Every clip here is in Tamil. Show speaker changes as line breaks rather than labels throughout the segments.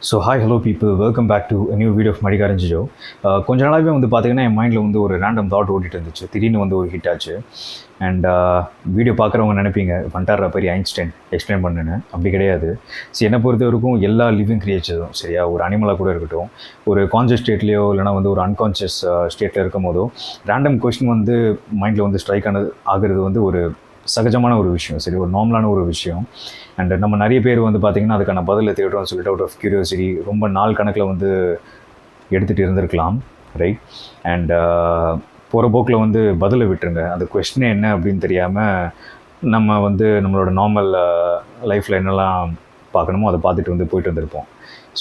So hi hello people welcome back to new video of மடிகாரன் ஜிஜோ. கொஞ்ச நாளாகவே வந்து பார்த்தீங்கன்னா என் மைண்டில் வந்து ஒரு ரேண்டம் தாட் ஓடிட்டு இருந்துச்சு. திடீர்னு வந்து ஒரு ஹிட் ஆச்சு. அண்ட் வீடியோ பார்க்குறவங்க நினைப்பீங்க பண்டார பெரிய ஐன்ஸ்டைன் எக்ஸ்பிளைன் பண்ணுன்னு. அப்படி கிடையாது. சரி, என்னை பொறுத்த வரைக்கும் எல்லா லிவிங் கிரியேச்சரும் சரியா, ஒரு அனிமலாக கூட இருக்கட்டும், ஒரு கான்ஷியஸ் ஸ்டேட்லேயோ இல்லைனா வந்து ஒரு அன்கான்ஷியஸ் ஸ்டேட்டில் இருக்கும் போதோ ரேண்டம் கொஸ்டின் வந்து மைண்டில் வந்து ஸ்ட்ரைக் ஆகிறது வந்து ஒரு சகஜமான ஒரு விஷயம். சரி, ஒரு நார்மலான ஒரு விஷயம். அண்ட் நம்ம நிறைய பேர் வந்து பார்த்திங்கன்னா அதுக்கான பதிலை தேடுறோம்னு சொல்லிட்டு அவுட் ஆஃப் கியூரியாசிட்டி ரொம்ப நாள் கணக்கில் வந்து எடுத்துகிட்டு இருந்திருக்கலாம். ரைட். அண்ட் போகிற போக்கில் வந்து பதிலை விட்டுருங்க. அந்த கொஸ்டினே என்ன அப்படின்னு தெரியாமல் நம்ம வந்து நம்மளோட நார்மல் லைஃப்பில் என்னெல்லாம் பார்க்கணுமோ அதை பார்த்துட்டு வந்து போயிட்டு வந்திருப்போம்.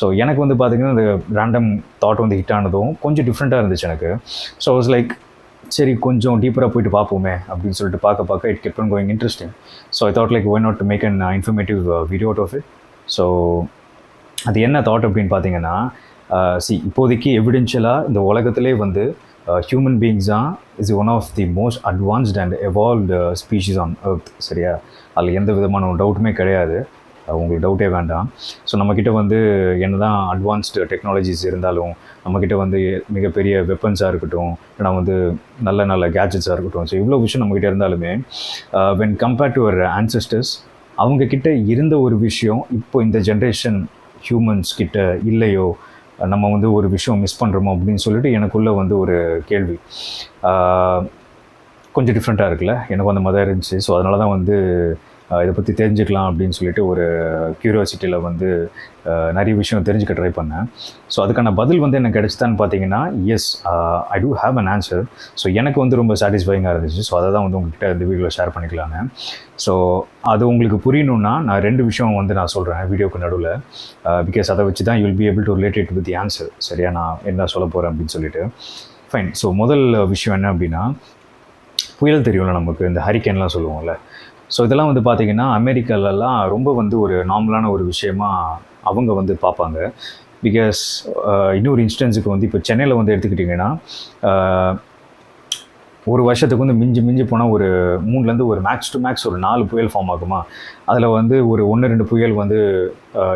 ஸோ எனக்கு வந்து பார்த்திங்கன்னா இந்த ரேண்டம் தாட் வந்து ஹிட் ஆனதும் கொஞ்சம் டிஃப்ரெண்ட்டாக இருந்துச்சு எனக்கு. ஸோ வாஸ் லைக், சரி கொஞ்சம் டீப்பராக போயிட்டு பார்ப்போமே அப்படின்னு சொல்லிட்டு பார்க்க it kept on going interesting. So I thought like why not to make an informative video out of it. So அது என்ன தாட் அப்படின்னு பார்த்தீங்கன்னா, இப்போதைக்கு எவிடென்ஷியலாக இந்த உலகத்திலே வந்து ஹியூமன் பீயிங்ஸ் தான் is one of the most advanced and evolved species on earth. சரியா, அதில் எந்த விதமான ஒரு டவுட்டுமே கிடையாது. உங்களுக்கு டவுட்டே வேண்டாம். ஸோ நம்மக்கிட்ட வந்து என்ன தான் அட்வான்ஸ்டு டெக்னாலஜிஸ் இருந்தாலும், நம்மக்கிட்ட வந்து மிகப்பெரிய வெப்பன்ஸாக இருக்கட்டும், இல்லைனா வந்து நல்ல நல்ல கேட்ஜெட்ஸாக இருக்கட்டும், ஸோ இவ்வளோ விஷயம் நம்மக்கிட்ட இருந்தாலுமே when compared to our ancestors, அவங்கக்கிட்ட இருந்த ஒரு விஷயம் இப்போ இந்த ஜென்ரேஷன் ஹியூமன்ஸ் கிட்ட இல்லையோ, நம்ம வந்து ஒரு விஷயம் மிஸ் பண்ணுறோமோ அப்படின்னு சொல்லிட்டு எனக்குள்ளே வந்து ஒரு கேள்வி. கொஞ்சம் டிஃப்ரெண்ட்டாக இருக்குல்ல, எனக்கும் அந்த மாதிரி இருந்துச்சு. ஸோ அதனால தான் வந்து இதை பற்றி தெரிஞ்சுக்கலாம் அப்படின்னு சொல்லிட்டு ஒரு க்யூரியாசிட்டியில் வந்து நிறைய விஷயம் தெரிஞ்சுக்க ட்ரை பண்ணேன். ஸோ அதுக்கான பதில் வந்து எனக்கு கிடச்சிதான்னு பார்த்தீங்கன்னா, yes, I do have an answer. So எனக்கு வந்து ரொம்ப சாட்டிஸ்ஃபைங்காக இருந்துச்சு. ஸோ அதை தான் வந்து உங்கள்கிட்ட இந்த வீடியோவில் ஷேர் பண்ணிக்கலான்னு. ஸோ அது உங்களுக்கு புரியணுன்னா நான் 2 விஷயம் வந்து நான் சொல்கிறேன் வீடியோக்கு நடுவில். பிகாஸ் அதை வச்சு தான் you will be able to related with the answer. சரியா, நான் என்ன சொல்ல போகிறேன் அப்படின்னு சொல்லிட்டு. ஃபைன். ஸோ முதல் விஷயம் என்ன அப்படின்னா, புயல் தெரியும்ல நமக்கு, இந்த ஹரிக்கேன்லாம் சொல்லுவோம்ல. ஸோ இதெல்லாம் வந்து பார்த்திங்கன்னா அமெரிக்காலலாம் ரொம்ப வந்து ஒரு நார்மலான ஒரு விஷயமா அவங்க வந்து பார்ப்பாங்க. பிகாஸ் இன்னொரு இன்ஸ்டன்ஸுக்கு வந்து இப்போ சென்னையில் வந்து எடுத்துக்கிட்டிங்கன்னா, ஒரு வருஷத்துக்கு வந்து மிஞ்சி போனால் ஒரு 3லேருந்து ஒரு மேக்ஸ் டு மேக்ஸ் ஒரு 4 புயல் ஃபார்ம் ஆகுமா. அதில் வந்து ஒரு 1-2 புயல் வந்து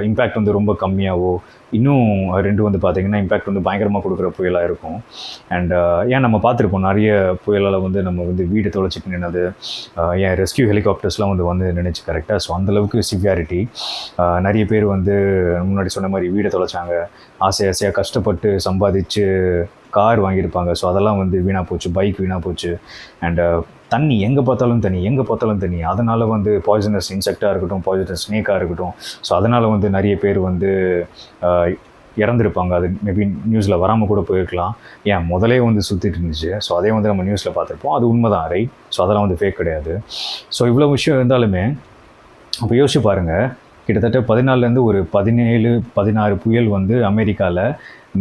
இம்பேக்ட் வந்து ரொம்ப கம்மியாகவோ, இன்னும் 2 வந்து பார்த்திங்கன்னா இம்பேக்ட் வந்து பயங்கரமாக கொடுக்குற புயலாக இருக்கும். அண்ட் ஏன் நம்ம பார்த்துருப்போம் நிறைய புயலால் வந்து நம்ம வந்து வீடு தொலைச்சிட்டு நின்னது, ஏன் ரெஸ்கியூ ஹெலிகாப்டர்ஸ்லாம் வந்து நினைச்சு கரெக்டாக. ஸோ அந்தளவுக்கு சிவியாரிட்டி. நிறைய பேர் வந்து முன்னாடி சொன்ன மாதிரி வீடை தொலைச்சாங்க. ஆசையாக கஷ்டப்பட்டு சம்பாதிச்சு கார் வாங்கியிருப்பாங்க. ஸோ அதெல்லாம் வந்து வீணாக போச்சு, பைக் வீணாக போச்சு. அண்டு தண்ணி எங்கே பார்த்தாலும் தண்ணி. அதனால் வந்து பாய்சனஸ் இன்செக்டாக இருக்கட்டும், பாய்சனஸ் ஸ்னேக்காக இருக்கட்டும், ஸோ அதனால் வந்து நிறைய பேர் வந்து இறந்துருப்பாங்க. அது மேபி நியூஸில் வராமல் கூட போயிருக்கலாம். ஏன் முதலே வந்து சுற்றிட்டு இருந்துச்சு. ஸோ அதே வந்து நம்ம நியூஸில் பார்த்துருப்போம். அது உண்மை தான், ரைட். ஸோ அதெல்லாம் வந்து ஃபேக் கிடையாது. ஸோ இவ்வளோ விஷயம் இருந்தாலுமே அப்போ யோசிச்சு பாருங்கள், கிட்டத்தட்ட 14லேருந்து ஒரு 17-16 புயல் வந்து அமெரிக்காவில்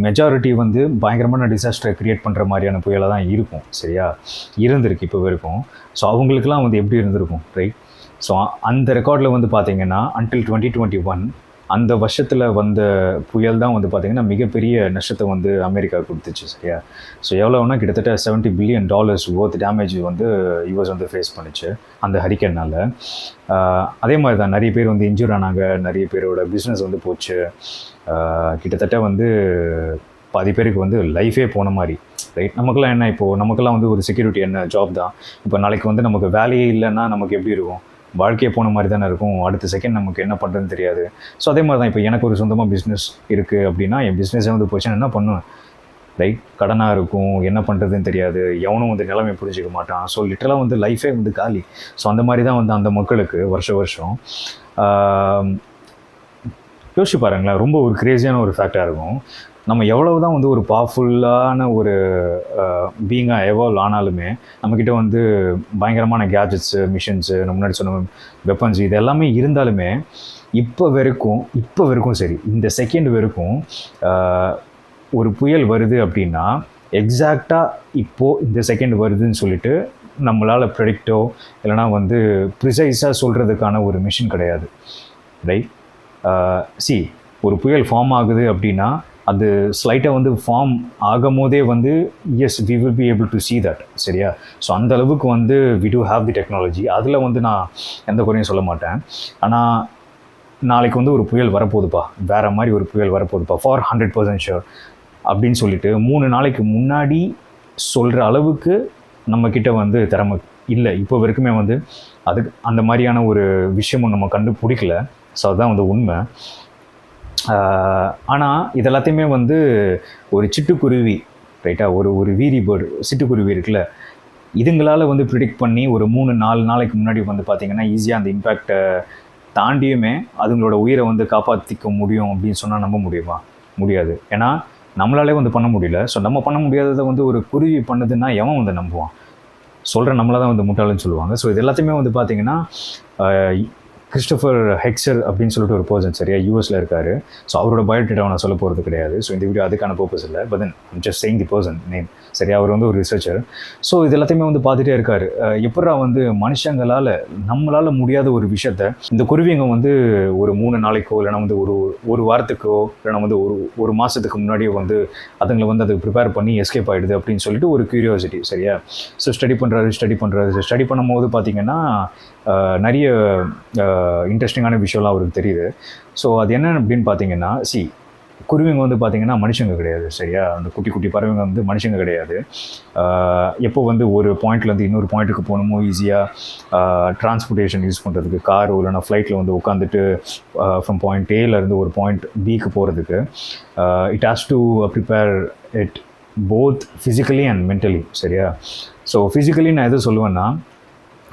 மெஜாரிட்டி வந்து பயங்கரமான டிசாஸ்டரை க்ரியேட் பண்ணுற மாதிரியான புயலாக தான் இருக்கும். சரியா, இருந்திருக்கு இப்போ வரைக்கும். ஸோ அவங்களுக்குலாம் வந்து எப்படி இருந்திருக்கும், ரைட். ஸோ அந்த ரெக்கார்டில் வந்து பார்த்திங்கன்னா அன்டில் 2021 அந்த வருஷத்தில் வந்த புயல் தான் வந்து பார்த்திங்கன்னா மிகப்பெரிய நஷ்டத்தை வந்து அமெரிக்கா கொடுத்துச்சு. சரியா, ஸோ எவ்வளோன்னா கிட்டத்தட்ட $70 பில்லியன் ஒர்த் டேமேஜ் வந்து யூஎஸ் வந்து ஃபேஸ் பண்ணிச்சு அந்த ஹரிக்கேனால். அதே மாதிரி தான் நிறைய பேர் வந்து இன்ஜூர் ஆனாங்க, நிறைய பேரோட பிஸ்னஸ் வந்து போச்சு. கிட்டத்தட்ட வந்து பாதி பேருக்கு வந்து லைஃபே போன மாதிரி, ரைட். நமக்கெல்லாம் என்ன, இப்போது நமக்கெல்லாம் வந்து ஒரு செக்யூரிட்டி என்ன ஜாப் தான். இப்போ நாளைக்கு வந்து நமக்கு வேலையே இல்லைன்னா நமக்கு எப்படி இருக்கும், வாழ்க்கையே போன மாதிரி தானே இருக்கும். அடுத்த செகண்ட் நமக்கு என்ன பண்ணுறதுன்னு தெரியாது. ஸோ அதே மாதிரி தான் இப்போ எனக்கு ஒரு சொந்தமாக பிஸ்னஸ் இருக்குது அப்படின்னா, என் பிஸ்னஸே வந்து போச்சுன்னா என்ன பண்ணுவேன், ரைட். கடனாக இருக்கும், என்ன பண்ணுறதுன்னு தெரியாது, எவனும் வந்து நிலைமை புரிஞ்சிக்க மாட்டான். ஸோ லிட்டரலாக வந்து லைஃபே வந்து காலி. ஸோ அந்த மாதிரி தான் வந்து அந்த மக்களுக்கு வருஷம் யோசிச்சு பாருங்களேன், ரொம்ப ஒரு கிரேஸியான ஒரு ஃபேக்டாக இருக்கும். நம்ம எவ்வளவு தான் வந்து ஒரு பவர்ஃபுல்லான ஒரு பீயிங்காக எவால்வ் ஆனாலுமே நம்மக்கிட்ட வந்து பயங்கரமான கேட்ஜெட்ஸு, மிஷின்ஸு, நம்ம முன்னாடி சொன்ன வெப்பன்ஸ் இது எல்லாமே இருந்தாலுமே இப்போ வரைக்கும் சரி, இந்த செகண்ட் வரைக்கும் ஒரு புயல் வருது அப்படின்னா எக்ஸாக்டாக இப்போது இந்த செகண்ட் வருதுன்னு சொல்லிட்டு நம்மளால் ப்ரெடிக்டோ இல்லைனா வந்து ப்ரிசைஸாக சொல்கிறதுக்கான ஒரு மிஷின் கிடையாது, ரைட். ஒரு புயல் ஃபார்ம் ஆகுது அப்படின்னா அது ஸ்லைட்டாக வந்து ஃபார்ம் ஆகும் போதே வந்து as we will be able to see that. சரியா, ஸோ அந்த அளவுக்கு வந்து we do have the technology. அதில் வந்து நான் எந்த குறையும் சொல்ல மாட்டேன். ஆனால் நாளைக்கு வந்து ஒரு புயல் வரப்போகுதுப்பா, வேறு மாதிரி ஒரு புயல் வரப்போகுதுப்பா, ஃபார் 100% ஷுர் அப்படின்னு சொல்லிட்டு 3 நாளைக்கு முன்னாடி சொல்கிற அளவுக்கு நம்மக்கிட்ட வந்து திறமை இல்லை. இப்போ வரைக்குமே வந்து அதுக்கு அந்த மாதிரியான ஒரு விஷயமும் நம்ம கண்டுபிடிக்கல. ஸோ அதுதான் வந்து உண்மை. ஆனால் இதெல்லாத்தையுமே வந்து ஒரு சிட்டுக்குருவி, ரைட்டாக, ஒரு வீரி பேர்டு, சிட்டுக்குருவி இருக்குல்ல, இதுங்களால் வந்து ப்ரிடிக்ட் பண்ணி ஒரு 3-4 நாளைக்கு முன்னாடி வந்து பார்த்திங்கன்னா ஈஸியாக அந்த இம்பேக்டை தாண்டியுமே அதுங்களோட உயிரை வந்து காப்பாற்றிக்க முடியும் அப்படின்னு சொன்னால் நம்ப முடியுமா? முடியாது. ஏன்னா நம்மளாலே வந்து பண்ண முடியல. ஸோ நம்ம பண்ண முடியாததை வந்து ஒரு குருவி பண்ணுதுன்னா எவன் வந்து நம்புவான்? சொல்கிற நம்மளை தான் வந்து முட்டாளன்னு சொல்லுவாங்க. ஸோ இது எல்லாத்தையுமே வந்து பார்த்திங்கன்னா கிறிஸ்டோஃபர் ஹெக்ஸர் அப்படின்னு சொல்லிட்டு ஒரு பர்சன், சரியா, யூஎஸில் இருக்கார். ஸோ அவரோட பயோடேட்டாவை நான் சொல்ல போகிறது கிடையாது. ஸோ இந்த வீடியோ அதுக்கான பர்பஸ் இல்லை. But then I'm just saying the person name, சரியா. அவர் வந்து ஒரு ரிசர்ச்சர். ஸோ இது எல்லாத்தையுமே வந்து பார்த்துட்டே இருக்கார். எப்படா வந்து மனுஷங்களால் நம்மளால் முடியாத ஒரு விஷயத்த இந்த குருவிங்க வந்து ஒரு 3 நாளைக்கோ இல்லைனா வந்து ஒரு வாரத்துக்கோ இல்லைனா வந்து ஒரு மாதத்துக்கு முன்னாடியே வந்து அதுங்களை வந்து அதுக்கு ப்ரிப்பேர் பண்ணி எஸ்கேப் ஆகிடுது அப்படின்னு சொல்லிட்டு ஒரு க்யூரியாசிட்டி, சரியா. ஸோ ஸ்டடி பண்ணும்போது பார்த்திங்கன்னா நிறைய இன்ட்ரெஸ்டிங்கான விஷயம்லாம் அவருக்கு தெரியுது. ஸோ அது என்ன அப்படின்னு பார்த்தீங்கன்னா, குருவிங்க வந்து பார்த்திங்கன்னா மனுஷங்க கிடையாது, சரியா. அந்த குட்டி குட்டி பறவைங்க வந்து மனுஷங்க கிடையாது. எப்போ வந்து ஒரு பாயிண்ட்லேருந்து இன்னொரு பாயிண்ட்டுக்கு போகணுமோ ஈஸியாக டிரான்ஸ்போர்ட்டேஷன் யூஸ் பண்ணுறதுக்கு காரோ இல்லைனா ஃப்ளைட்டில் வந்து உட்காந்துட்டு ஃப்ரம் பாயிண்ட் ஏலேருந்து ஒரு பாயிண்ட் பிக்கு போகிறதுக்கு it has to prepare it both physically and mentally, சரியா. ஸோ ஃபிசிக்கலி நான் எது சொல்லுவேன்னா,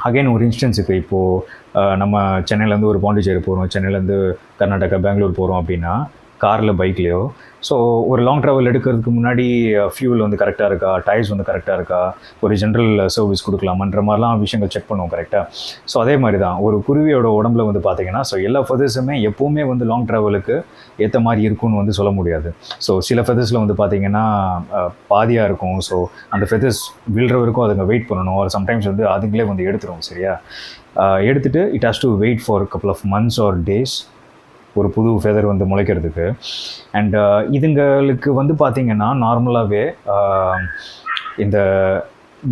அகைன் ஒரு இன்ஸ்டன்ஸுக்கு இப்போது நம்ம சென்னையிலேருந்து ஒரு பாண்டிச்சேரி போகிறோம், சென்னையிலேருந்து கர்நாடகா, பெங்களூர் போகிறோம் அப்படின்னா காரில், பைக்லேயோ. ஸோ ஒரு லாங் ட்ராவல் எடுக்கிறதுக்கு முன்னாடி ஃபியூல் வந்து கரெக்டாக இருக்கா, டயர்ஸ் வந்து கரெக்டாக இருக்கா, ஒரு ஜென்ரல் சர்வீஸ் கொடுக்கலாமன்ற மாதிரிலாம் விஷயங்கள் செக் பண்ணுவோம், கரெக்டாக. ஸோ அதே மாதிரி தான் ஒரு குருவியோட உடம்புல வந்து பார்த்திங்கன்னா, ஸோ எல்லா ஃபெதர்ஸுமே எப்போவுமே வந்து லாங் ட்ராவலுக்கு ஏற்ற மாதிரி இருக்கும்னு வந்து சொல்ல முடியாது. ஸோ சில ஃபெதர்ஸில் வந்து பார்த்திங்கன்னா பாதியாக இருக்கும். ஸோ அந்த ஃபெதர்ஸ் விழுற வரைக்கும் அதுங்க வெயிட் பண்ணணும். ஒரு சம்டைம்ஸ் வந்து அதுங்களே வந்து எடுத்துரும், சரியா. எடுத்துகிட்டு it has to wait for couple of months or days ஒரு புது ஃபெதர் வந்து முளைக்கிறதுக்கு. அண்ட் இதுங்களுக்கு வந்து பார்த்திங்கன்னா நார்மலாகவே இந்த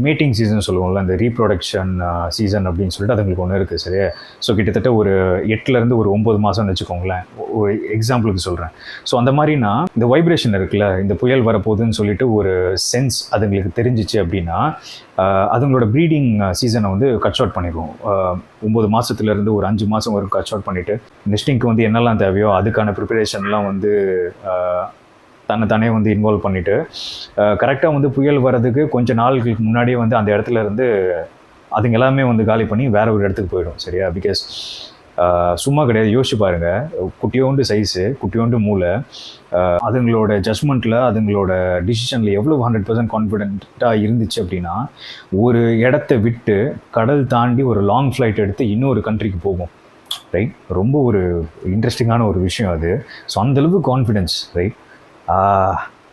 மீட்டிங் சீசன் சொல்லுவோம்ல, இந்த ரீப்ரொடக்ஷன் சீசன் அப்படின்னு சொல்லிட்டு அதுங்களுக்கு ஒன்று இருக்குது, சரியா. ஸோ கிட்டத்தட்ட ஒரு 8லேருந்து ஒரு 9 மாதம்னு வச்சுக்கோங்களேன், ஒரு எக்ஸாம்பிளுக்கு சொல்கிறேன். ஸோ அந்த மாதிரினா இந்த வைப்ரேஷன் இருக்குல்ல, இந்த புயல் வரப்போகுதுன்னு சொல்லிட்டு ஒரு சென்ஸ் அதுங்களுக்கு தெரிஞ்சிச்சு அப்படின்னா அதுங்களோட ப்ரீடிங் சீசனை வந்து கட் ஷார்ட் பண்ணிடுவோம். 9 மாதத்துலேருந்து ஒரு 5 மாதம் வரைக்கும் கட் ஷார்ட் பண்ணிவிட்டு நெஸ்டிங்க்கு வந்து என்னெல்லாம் தேவையோ அதுக்கான ப்ரிப்பரேஷன்லாம் வந்து தானே வந்து இன்வால்வ் பண்ணிவிட்டு கரெக்டாக வந்து புயல் வர்றதுக்கு கொஞ்சம் நாளுக்கு முன்னாடியே வந்து அந்த இடத்துல இருந்து அதுங்க எல்லாமே வந்து காலி பண்ணி வேறு ஒரு இடத்துக்கு போயிடும், சரியா. பிகாஸ் சும்மா கிடையாது, யோசிச்சு பாருங்கள். குட்டியோண்டு சைஸு, குட்டியோண்டு மூளை, அதுங்களோட ஜட்ஜ்மெண்ட்டில் அதுங்களோட டிசிஷனில் எவ்வளோ 100% கான்ஃபிடென்ட்டாக இருந்துச்சு அப்படின்னா ஒரு இடத்த விட்டு கடல் தாண்டி ஒரு லாங் ஃப்ளைட் எடுத்து இன்னொரு கண்ட்ரிக்கு போகும், ரைட். ரொம்ப ஒரு இன்ட்ரெஸ்டிங்கான ஒரு விஷயம் அது. ஸோ அந்தளவுக்கு கான்ஃபிடென்ஸ், ரைட்.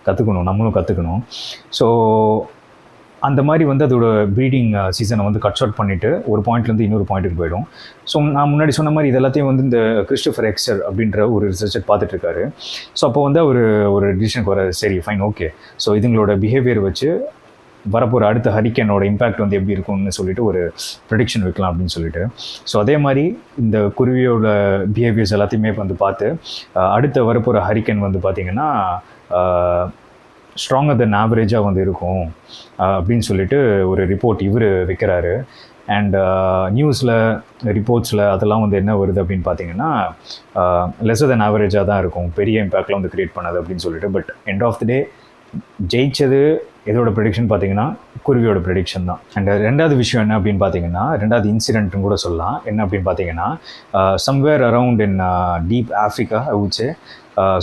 கற்றுக்கணும், நம்மளும் கற்றுக்கணும். ஸோ அந்த மாதிரி வந்து அதோட ப்ரீடிங் சீசனை வந்து கட் ஷார்ட் பண்ணிவிட்டு ஒரு பாயிண்ட்லேருந்து இன்னொரு பாயிண்ட்டுக்கு போயிடும். ஸோ நான் முன்னாடி சொன்ன மாதிரி இது எல்லாத்தையும் வந்து இந்த கிறிஸ்டோஃபர் ஹெக்ஸர் அப்படின்ற ஒரு ரிசர்ச்சர் பார்த்துட்ருக்காரு. ஸோ அப்போ வந்து ஒரு டிசிஷனுக்கு வர, சரி ஃபைன், ஓகே, ஸோ இதுங்களோட பிஹேவியர் வச்சு வரப்போகிற அடுத்த ஹரிக்கேனோட இம்பேக்ட் வந்து எப்படி இருக்கும்னு சொல்லிட்டு ஒரு ப்ரெடிக்ஷன் வைக்கலாம் அப்படின்னு சொல்லிட்டு. ஸோ அதே மாதிரி இந்த குருவியோட பிஹேவியர்ஸ் எல்லாத்தையுமே வந்து பார்த்து அடுத்த வரப்போகிற ஹரிக்கேன் வந்து பார்த்திங்கன்னா ஸ்ட்ராங்கர் தென் ஆவரேஜாக வந்து இருக்கும் அப்படின்னு சொல்லிட்டு ஒரு ரிப்போர்ட் இவர் வைக்கிறாரு. அண்ட் நியூஸில், ரிப்போர்ட்ஸில் அதெல்லாம் வந்து என்ன வருது அப்படின்னு பார்த்தீங்கன்னா லெஸர் தென் ஆவரேஜாக தான் இருக்கும், பெரிய இம்பேக்ட்லாம் வந்து க்ரியேட் பண்ணாது அப்படின்னு சொல்லிட்டு. பட் எண்ட் ஆஃப் தி டே ஜெயிச்சது எதோட ப்ரெடிக்ஷன் பார்த்தீங்கன்னா குருவியோட ப்ரெடிக்ஷன் தான். அண்ட் ரெண்டாவது விஷயம் என்ன அப்படின்னு பார்த்தீங்கன்னா, ரெண்டாவது இன்சிடென்ட்னு கூட சொல்லலாம். என்ன அப்படின்னு பார்த்தீங்கன்னா, somewhere around in deep Africa ஆகுச்சு.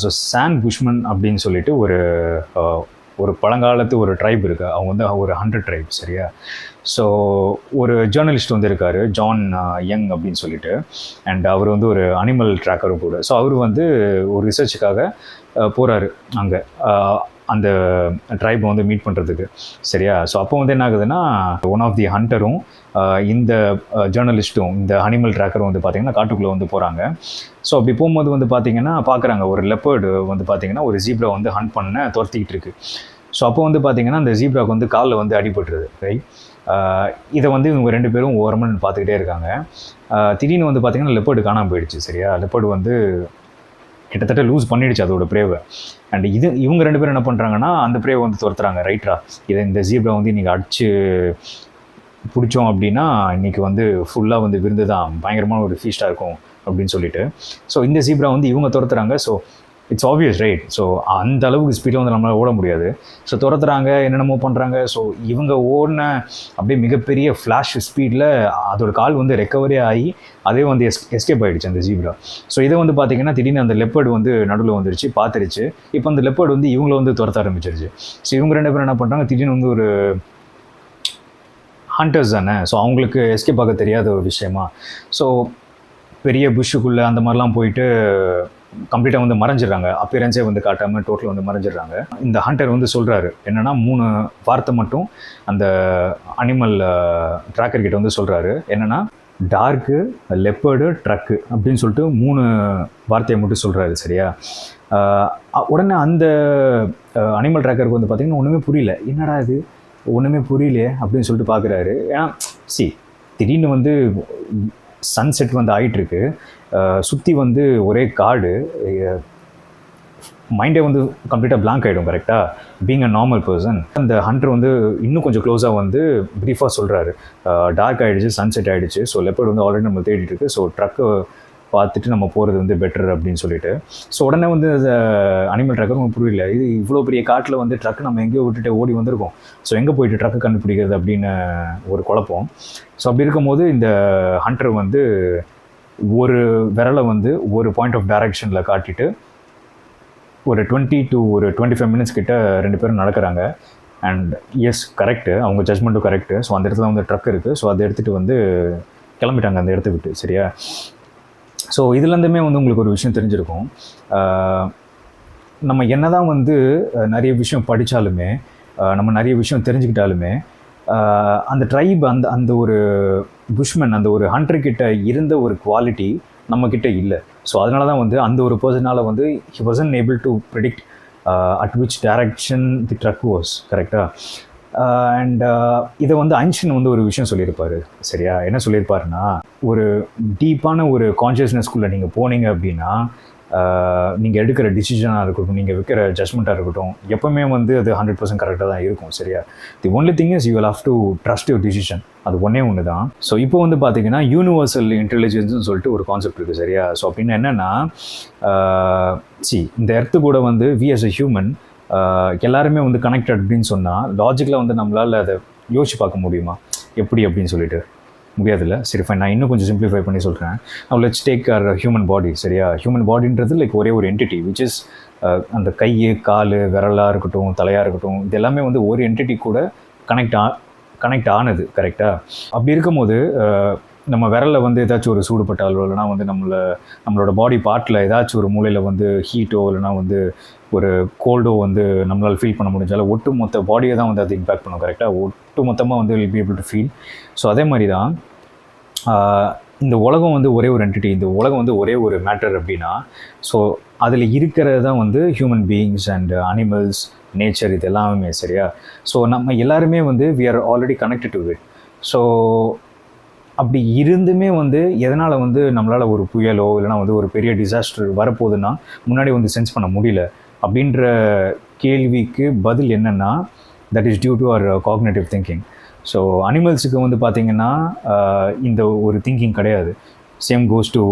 ஸோ சான் புஷ்மன் அப்படின்னு சொல்லிட்டு ஒரு பழங்காலத்து ஒரு ட்ரைப் இருக்குது. அவங்க வந்து ஒரு 100 ட்ரைப், சரியா. ஸோ ஒரு ஜேர்னலிஸ்ட் வந்து இருக்கார், ஜான் யங் அப்படின்னு சொல்லிட்டு. அண்ட் அவர் வந்து ஒரு அனிமல் ட்ராக்கரும் கூட. ஸோ அவர் வந்து ஒரு ரிசர்ச்சுக்காக போகிறாரு அங்கே அந்த ட்ரைபை வந்து மீட் பண்ணுறதுக்கு, சரியா. ஸோ அப்போ வந்து என்ன ஆகுதுன்னா, ஒன் ஆஃப் தி ஹண்டரும் இந்த ஜேர்னலிஸ்ட்டும் இந்த அனிமல் ட்ராக்கரும் வந்து பார்த்திங்கன்னா காட்டுக்குள்ளே வந்து போகிறாங்க. ஸோ அப்படி போகும்போது வந்து பார்த்திங்கன்னா பார்க்குறாங்க ஒரு லெப்பர்டு வந்து பார்த்திங்கன்னா ஒரு ஜீப்ரா வந்து ஹண்ட் பண்ண துரத்திக்கிட்டு இருக்குது. ஸோ அப்போ வந்து பார்த்தீங்கன்னா அந்த ஜீப்ராக்கு வந்து காலில் வந்து அடிபட்டுருது ரைட். இதை வந்து இவங்க 2 பேரும் ஓரமாக பார்த்துக்கிட்டே இருக்காங்க. திடீர்னு வந்து பார்த்தீங்கன்னா லெப்பர்டு காணாமல் போயிடுச்சு சரியா. லெப்பர்டு வந்து கிட்டத்தட்ட லூஸ் பண்ணிடுச்சு அதோட ப்ரேவை. அண்ட் இவங்க 2 பேரும் என்ன பண்ணுறாங்கன்னா அந்த ப்ரேவை வந்து துரத்துறாங்க ரைட்ரா. இந்த ஜீப்ரா வந்து இன்றைக்கி அடிச்சு பிடிச்சோம் அப்படின்னா இன்றைக்கி வந்து ஃபுல்லாக வந்து விருந்து தான், பயங்கரமான ஒரு ஃபீஸ்ட்டாக இருக்கும் அப்படின்னு சொல்லிட்டு. ஸோ இந்த ஜீப்ரா வந்து இவங்க துரத்துறாங்க. So it's obvious right. So அந்த அளவுக்கு ஸ்பீடில் வந்து நம்மளால் ஓட முடியாது. ஸோ துரத்துறாங்க, என்னென்னமோ பண்ணுறாங்க. ஸோ இவங்க ஓடின அப்படியே மிகப்பெரிய ஃப்ளாஷ் ஸ்பீடில் அதோட கால் வந்து ரெக்கவரி ஆகி அதே வந்து எஸ்கேப் ஆகிடுச்சு அந்த ஜீப்ரா. ஸோ இதை வந்து பார்த்திங்கன்னா திடீர்னு அந்த லெப்பர்டு வந்து நடுவில் வந்துருச்சு, பார்த்துருச்சு. இப்போ அந்த லெப்பர்டு வந்து இவங்கள வந்து துரத்த ஆரம்பிச்சிருச்சு. ஸோ இவங்க 2 பேரும் என்ன பண்ணுறாங்க, திடீர்னு வந்து ஒரு ஹண்டர்ஸ் தானே, ஸோ அவங்களுக்கு எஸ்கேப் ஆக தெரியாத ஒரு விஷயமா. ஸோ பெரிய புஷ்ஷுக்குள்ளே அந்த மாதிரிலாம் போயிட்டு கம்ப்ளீட்டாக வந்து மறைஞ்சிடுறாங்க, அப்பியரன்ஸே வந்து காட்டாமல் டோட்டல் வந்து மறைஞ்சிடுறாங்க. இந்த ஹண்டர் வந்து சொல்கிறாரு என்னென்னா 3 வார்த்தை மட்டும் அந்த அனிமல் ட்ராக்கர் கிட்ட வந்து சொல்கிறாரு. என்னென்னா டார்க்கு, லெப்பர்டு, ட்ரக்கு அப்படின்னு சொல்லிட்டு 3 வார்த்தையை மட்டும் சொல்கிறாரு சரியா. உடனே அந்த அனிமல் ட்ராக்கருக்கு வந்து பார்த்திங்கன்னா ஒன்றுமே புரியல, என்னடா இது ஒன்றுமே புரியலையே அப்படின்னு சொல்லிட்டு பார்க்குறாரு. ஏன்னா திடீர்னு வந்து சன்செட் வந்து ஆகிட்டுருக்கு, சுற்றி வந்து ஒரே காடு, மைண்டே வந்து கம்ப்ளீட்டாக பிளாங்க் ஆகிடும் கரெக்டாக, பீங் அ நார்மல் பர்சன். அந்த ஹண்டர் வந்து இன்னும் கொஞ்சம் க்ளோஸாக வந்து ப்ரீஃபாக சொல்கிறாரு, டார்க் ஆகிடுச்சு, சன்செட் ஆகிடுச்சு, ஸோ லெப்பர்டு வந்து ஆல்ரெடி நம்ம தேடிட்டு இருக்கு, ஸோ ட்ரக்கை பார்த்துட்டு நம்ம போகிறது வந்து பெட்டர் அப்படின்னு சொல்லிட்டு. ஸோ உடனே வந்து அனிமல் ட்ரக்கரும் புரியல, இது இவ்வளோ பெரிய காட்டில் வந்து ட்ரக் நம்ம எங்கேயோ விட்டுட்டு ஓடி வந்திருக்கோம், ஸோ எங்கே போயிட்டு ட்ரக்கு கண்டுபிடிக்கிறது அப்படின்னு ஒரு குழப்பம். ஸோ அப்படி இருக்கும்போது இந்த ஹண்டர் வந்து ஒரு விரலை வந்து ஒரு பாயிண்ட் ஆஃப் டைரக்ஷனில் காட்டிட்டு ஒரு 20 to 25 மினிட்ஸ் கிட்ட 2 பேரும் நடக்கிறாங்க. அண்ட் எஸ் கரெக்டு, அவங்க ஜட்மெண்ட்டும் கரெக்டு. ஸோ அந்த இடத்துல வந்து ட்ரக் இருக்குது, ஸோ அதை எடுத்துகிட்டு வந்து கிளம்பிட்டாங்க அந்த இடத்த விட்டு சரியா. ஸோ இதுலேருந்துமே வந்து உங்களுக்கு ஒரு விஷயம் தெரிஞ்சிருக்கும், நம்ம என்ன தான் வந்து நிறைய விஷயம் படித்தாலுமே, நம்ம நிறைய விஷயம் தெரிஞ்சுக்கிட்டாலுமே, அந்த ட்ரைப் அந்த அந்த ஒரு புஷ்மேன் அந்த ஒரு ஹண்டர்கிட்ட இருந்த ஒரு குவாலிட்டி நம்மக்கிட்ட இல்லை. ஸோ அதனால தான் வந்து அந்த ஒரு பர்சனால் வந்து he wasn't able to predict at which direction the truck was கரெக்டாக. அண்ட் இதை வந்து ஐன்ஸ்டைன் வந்து ஒரு விஷயம் சொல்லியிருப்பார் சரியா. என்ன சொல்லியிருப்பாருன்னா, ஒரு டீப்பான ஒரு கான்ஷியஸ்னஸ்குள்ளே நீங்கள் போனீங்க அப்படின்னா நீங்கள் எடுக்கிற டிசிஷனாக இருக்கட்டும், நீங்கள் வைக்கிற ஜட்மெண்ட்டாக இருக்கட்டும், எப்போவுமே வந்து அது 100% கரெக்டாக தான் இருக்கும் சரியா. The only thing is you will have to trust your decision, அது ஒன்று தான். ஸோ இப்போ வந்து பார்த்தீங்கன்னா யூனிவர்சல் இன்டெலிஜென்ஸ்னு சொல்லிட்டு ஒரு கான்செப்ட் இருக்குது சரியா. ஸோ அப்படின்னு என்னென்னா, இந்த எர்த்து கூட வந்து வி அஸ் அ ஹியூமன் எல்லாருமே வந்து கனெக்டட் அப்படின்னு சொன்னால் லாஜிக்கில் வந்து நம்மளால் அதை யோசிச்சு பார்க்க முடியுமா எப்படி அப்படின்னு சொல்லிட்டு முடியாதுல்ல. சரி ஃபைன், நான் இன்னும் கொஞ்சம் சிம்பிளிஃபை பண்ணி சொல்கிறேன். now let's take our human body சரியா. ஹியூமன் பாடின்றது லைக் ஒரே ஒரு என்டிட்டி விச் இஸ் அந்த கை, கால், விரலாக இருக்கட்டும், தலையாக இருக்கட்டும், இது எல்லாமே வந்து ஒரு என்டிட்டி கூட கனெக்ட் ஆனது கரெக்டாக. அப்படி இருக்கும்போது நம்ம விரலில் வந்து ஏதாச்சும் ஒரு சூடுபட்டாலோ இல்லைனா வந்து நம்மளோட பாடி பார்ட்டில் ஏதாச்சும் ஒரு மூலையில் வந்து ஹீட்டோ இல்லைனா வந்து ஒரு கோல்டோ வந்து நம்மளால் ஃபீல் பண்ண முடிஞ்சாலும் ஒட்டு மொத்த பாடியை தான் வந்து அது இம்பேக்ட் பண்ணும் கரெக்டாக. ஒட்டு மொத்தமாக வந்து will be able to feel. So அதே மாதிரி தான் இந்த உலகம் வந்து ஒரே ஒரு என்டிட்டி, இந்த உலகம் வந்து ஒரே ஒரு மேட்டர் அப்படின்னா, ஸோ அதில் இருக்கிறது தான் வந்து human beings and animals, nature, இது எல்லாமே சரியா. ஸோ நம்ம எல்லாருமே வந்து we are already connected to it. So அப்படி இருந்துமே வந்து எதனால் வந்து நம்மளால் ஒரு புயலோ இல்லைனா வந்து ஒரு பெரிய டிசாஸ்டர் வரப்போகுதுன்னா முன்னாடி வந்து சென்ஸ் பண்ண முடியல அப்படின்ற கேள்விக்கு பதில் என்னென்னா, that is due to our cognitive thinking. So அனிமல்ஸுக்கு வந்து பார்த்திங்கன்னா இந்த ஒரு திங்கிங் கிடையாது. Same goes to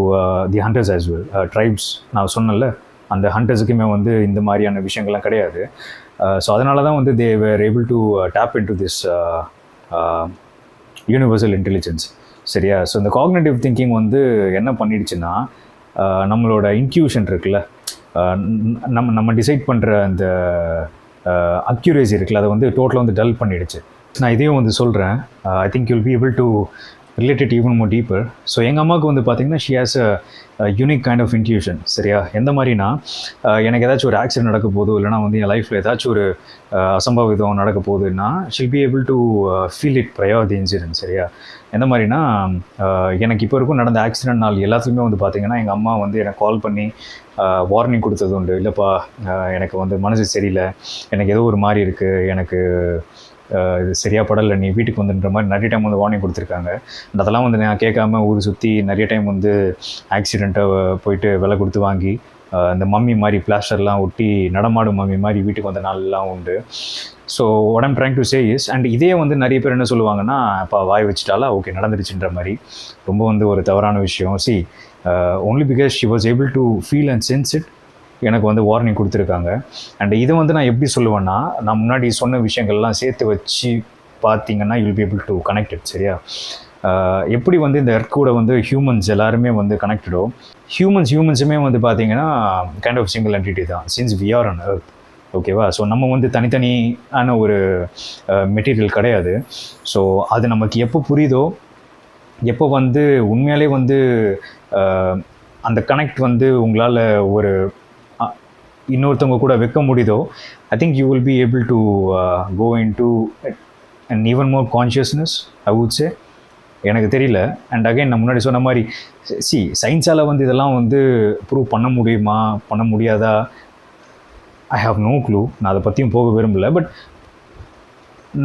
the hunters as well. Tribes நான் சொன்னல, அந்த ஹண்டர்ஸுக்குமே வந்து இந்த மாதிரியான விஷயங்கள்லாம் கிடையாது. ஸோ அதனால தான் வந்து they were able to tap into this universal intelligence சரியா. ஸோ இந்த காக்னேட்டிவ் திங்கிங் வந்து என்ன பண்ணிடுச்சுன்னா, நம்மளோட இன்ட்யூஷன் இருக்குல்ல, நம்ம டிசைட் பண்ணுற அந்த அக்யூரேசி இருக்குல்ல, அதை வந்து டோட்டலாக வந்து டல் பண்ணிடுச்சு. நான் இதையும் வந்து சொல்கிறேன், I think you'll be able to related even more deeper. So எங்கள் அம்மாவுக்கு வந்து பார்த்திங்கன்னா she has a unique kind of intuition. சரியா? எந்த மாதிரினா, எனக்கு ஏதாச்சும் ஒரு ஆக்சிடென்ட் நடக்க போதோ, இல்லைனா வந்து என் லைஃப்பில் ஏதாச்சும் ஒரு அசம்பாவிதம் நடக்க போகுதுன்னா, she'll be able to feel it prior the incident. சரியா? எந்த மாதிரினா, எனக்கு இப்போ வரைக்கும் நடந்த ஆக்சிடென்ட் நாள் எல்லாத்துலேயுமே வந்து பார்த்திங்கன்னா, எங்கள் அம்மா வந்து எனக்கு கால் பண்ணி வார்னிங் கொடுத்தது உண்டு. இல்லைப்பா, எனக்கு வந்து மனசு சரியில்லை, எனக்கு ஏதோ ஒரு மாதிரி இருக்குது, எனக்கு இது சரியாக படலை, நீ வீட்டுக்கு வந்துன்ற மாதிரி நிறைய டைம் வந்து வார்னிங் கொடுத்துருக்காங்க. அதெல்லாம் வந்து நான் கேட்காம ஊர் சுற்றி நிறைய டைம் வந்து ஆக்சிடெண்ட்டை போயிட்டு விலை கொடுத்து வாங்கி இந்த மம்மி மாதிரி பிளாஸ்டர்லாம் ஒட்டி நடமாடும் மம்மி மாதிரி வீட்டுக்கு வந்த நாள்லாம் உண்டு. So what I'm trying to say is, and இதே வந்து நிறைய பேர் என்ன சொல்லுவாங்கன்னா, அப்பா வாய் வச்சுட்டாலா, ஓகே நடந்துருச்சுன்ற மாதிரி. ரொம்ப வந்து ஒரு தவறான விஷயம். C, only because she was able to feel and sense it, எனக்கு வந்து வார்னிங் கொடுத்துருக்காங்க. அண்ட் இதை வந்து நான் எப்படி சொல்லுவேன்னா, நான் முன்னாடி சொன்ன விஷயங்கள்லாம் சேர்த்து வச்சு பார்த்தீங்கன்னா you'll be able to connect it. சரியா? எப்படி வந்து இந்த எர்த் கூட வந்து ஹியூமன்ஸ் எல்லாருமே வந்து கனெக்டடோ, ஹியூமன்ஸுமே வந்து பார்த்தீங்கன்னா கைண்ட் ஆஃப் சிங்கிள் என்டிட்டி தான், since we are on earth. ஓகேவா? ஸோ நம்ம வந்து தனித்தனியான ஒரு மெட்டீரியல் கிடையாது. ஸோ அது நமக்கு எப்போ புரியுதோ, எப்போ வந்து உண்மையாலே வந்து அந்த கனெக்ட் வந்து உங்களால் ஒரு இன்னொருத்தவங்க கூட வைக்க முடியுதோ, I think you will be able to go into and even more consciousness, I would say. எனக்கு தெரியல. அண்ட் அகைன் நான் முன்னாடி சொன்ன மாதிரி, சயின்ஸால் வந்து இதெல்லாம் வந்து ப்ரூவ் பண்ண முடியுமா, பண்ண முடியாதா, ஐ ஹாவ் நோ க்ளூ. நான் அதை பற்றியும் போக விரும்பலை. பட்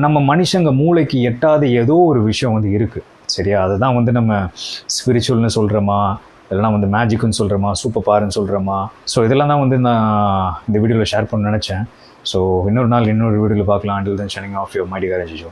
நம்ம மனுஷங்க மூளைக்கு எட்டாத ஏதோ ஒரு விஷயம் வந்து இருக்குது. சரியா? அதை தான் வந்து நம்ம ஸ்பிரிச்சுவல்னு சொல்கிறோமா, இல்லைனா வந்து மேஜிக்குன்னு சொல்கிறோமா, சூப்பர் பவர்னு சொல்கிறோமா. ஸோ இதெல்லாம் தான் வந்து நான் இந்த வீடியோவில் ஷேர் பண்ண நினச்சேன். ஸோ இன்னொரு நாள் இன்னொரு வீடியோவில் பார்க்கலாம். Until then shining of your my dear Rajesh.